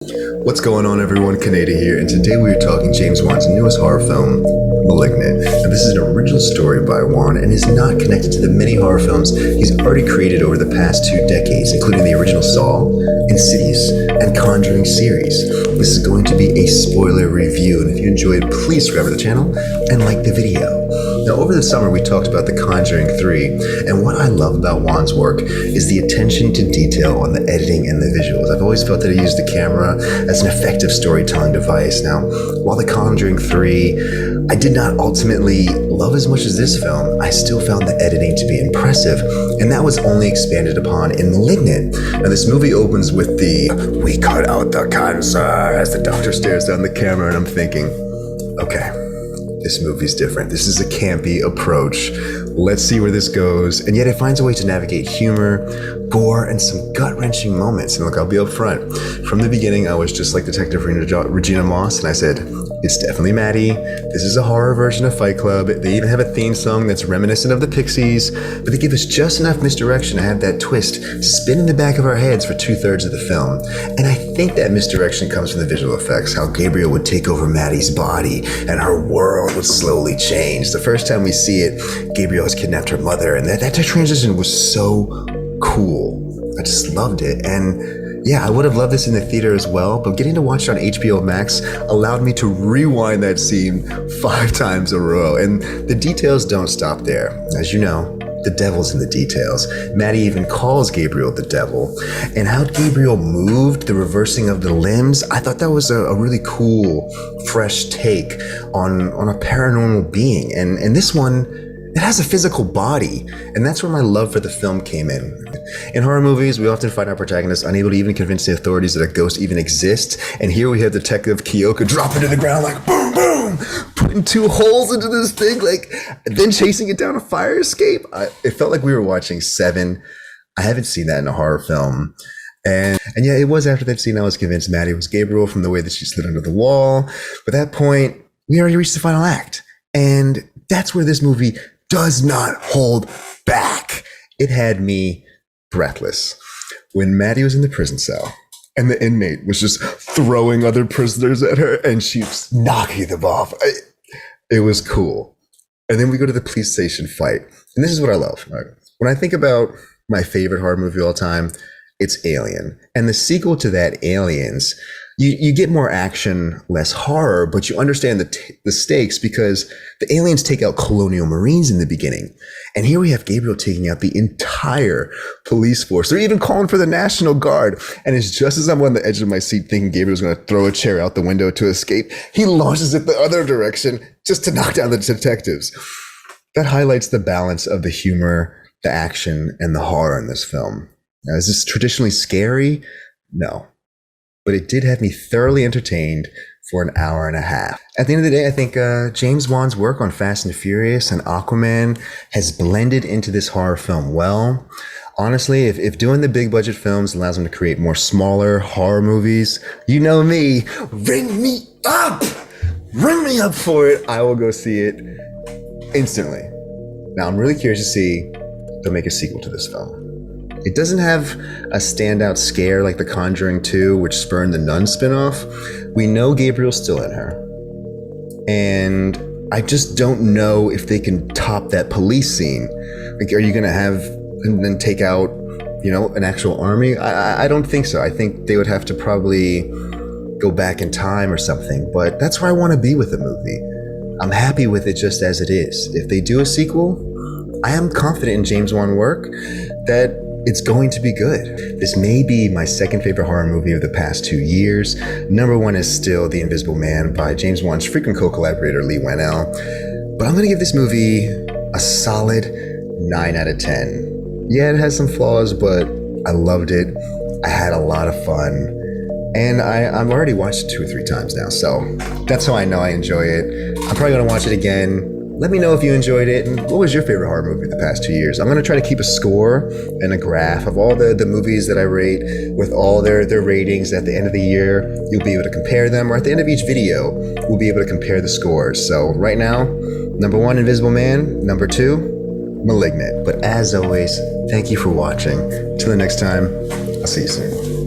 What's going on, everyone? Kaneda here, and today we are talking James Wan's newest horror film, Malignant. Now, this is an original story by Wan and is not connected to the many horror films he's already created over the past 2 decades, including the original Saw, Insidious, and Conjuring series. This is going to be a spoiler review, and if you enjoyed, please subscribe to the channel and like the video. Now, over the summer, we talked about The Conjuring 3, and what I love about Wan's work is the attention to detail on the editing and the visuals. I've always felt that he used the camera as an effective storytelling device. Now, while The Conjuring 3, I did not ultimately love as much as this film, I still found the editing to be impressive, and that was only expanded upon in Malignant. Now, this movie opens with the "we cut out the cancer" as the doctor stares down the camera, and I'm thinking, okay, this movie's different. This is a campy approach. Let's see where this goes. And yet it finds a way to navigate humor, gore, and some gut-wrenching moments. And look, I'll be up front. From the beginning, I was just like Detective Regina Moss, and I said, it's definitely Maddie. This is a horror version of Fight Club. They even have a theme song that's reminiscent of the Pixies, but they give us just enough misdirection to have that twist spin in the back of our heads for 2/3 of the film. And I think that misdirection comes from the visual effects, how Gabriel would take over Maddie's body and her world would slowly change. The first time we see it, Gabriel has kidnapped her mother, and that transition was so cool. I just loved it. And yeah, I would have loved this in the theater as well, but getting to watch it on HBO Max allowed me to rewind that scene 5 times in a row. And the details don't stop there. As you know, the devil's in the details. Maddie even calls Gabriel the devil. And how Gabriel moved, the reversing of the limbs, I thought that was a really cool, fresh take on a paranormal being. And this one, it has a physical body, and that's where my love for the film came in. In horror movies, we often find our protagonists unable to even convince the authorities that a ghost even exists, and here we have Detective Kyoka dropping to the ground like boom, boom, putting 2 holes into this thing, like then chasing it down a fire escape. It felt like we were watching Seven. I haven't seen that in a horror film. And yeah, it was after that scene I was convinced Maddie was Gabriel from the way that she slid under the wall. But at that point, we already reached the final act, and that's where this movie does not hold back. It had me breathless. When Maddie was in the prison cell and the inmate was just throwing other prisoners at her and she was knocking them off, it was cool. And then we go to the police station fight. And this is what I love. Right? When I think about my favorite horror movie of all time, it's Alien. And the sequel to that, Aliens, you get more action, less horror, but you understand the stakes because the aliens take out colonial marines in the beginning. And here we have Gabriel taking out the entire police force. They're even calling for the National Guard. And it's just as I'm on the edge of my seat thinking Gabriel's going to throw a chair out the window to escape, he launches it the other direction just to knock down the detectives. That highlights the balance of the humor, the action, and the horror in this film. Now, is this traditionally scary? No. But it did have me thoroughly entertained for an hour and a half. At the end of the day, I think James Wan's work on Fast and Furious and Aquaman has blended into this horror film well. Honestly, if doing the big budget films allows him to create more smaller horror movies, you know me, ring me up! Ring me up for it. I will go see it instantly. Now, I'm really curious to see if they'll make a sequel to this film. It doesn't have a standout scare like The Conjuring 2, which spurned the Nun spinoff. We know Gabriel's still in her. And I just don't know if they can top that police scene. Like, are you going to have and then take out, an actual army? I don't think so. I think they would have to probably go back in time or something. But that's where I want to be with the movie. I'm happy with it just as it is. If they do a sequel, I am confident in James Wan work that it's going to be good. This may be my second favorite horror movie of the past 2 years. Number 1 is still The Invisible Man by James Wan's frequent co-collaborator Leigh Whannell. But I'm going to give this movie a solid 9 out of 10. Yeah, it has some flaws, but I loved it. I had a lot of fun. And I've already watched it 2 or 3 times now, so that's how I know I enjoy it. I'm probably going to watch it again. Let me know if you enjoyed it, and what was your favorite horror movie of the past 2 years? I'm going to try to keep a score and a graph of all the movies that I rate with all their ratings. At the end of the year, you'll be able to compare them, or at the end of each video, we'll be able to compare the scores. So right now, number 1, Invisible Man. Number 2, Malignant. But as always, thank you for watching. Till the next time, I'll see you soon.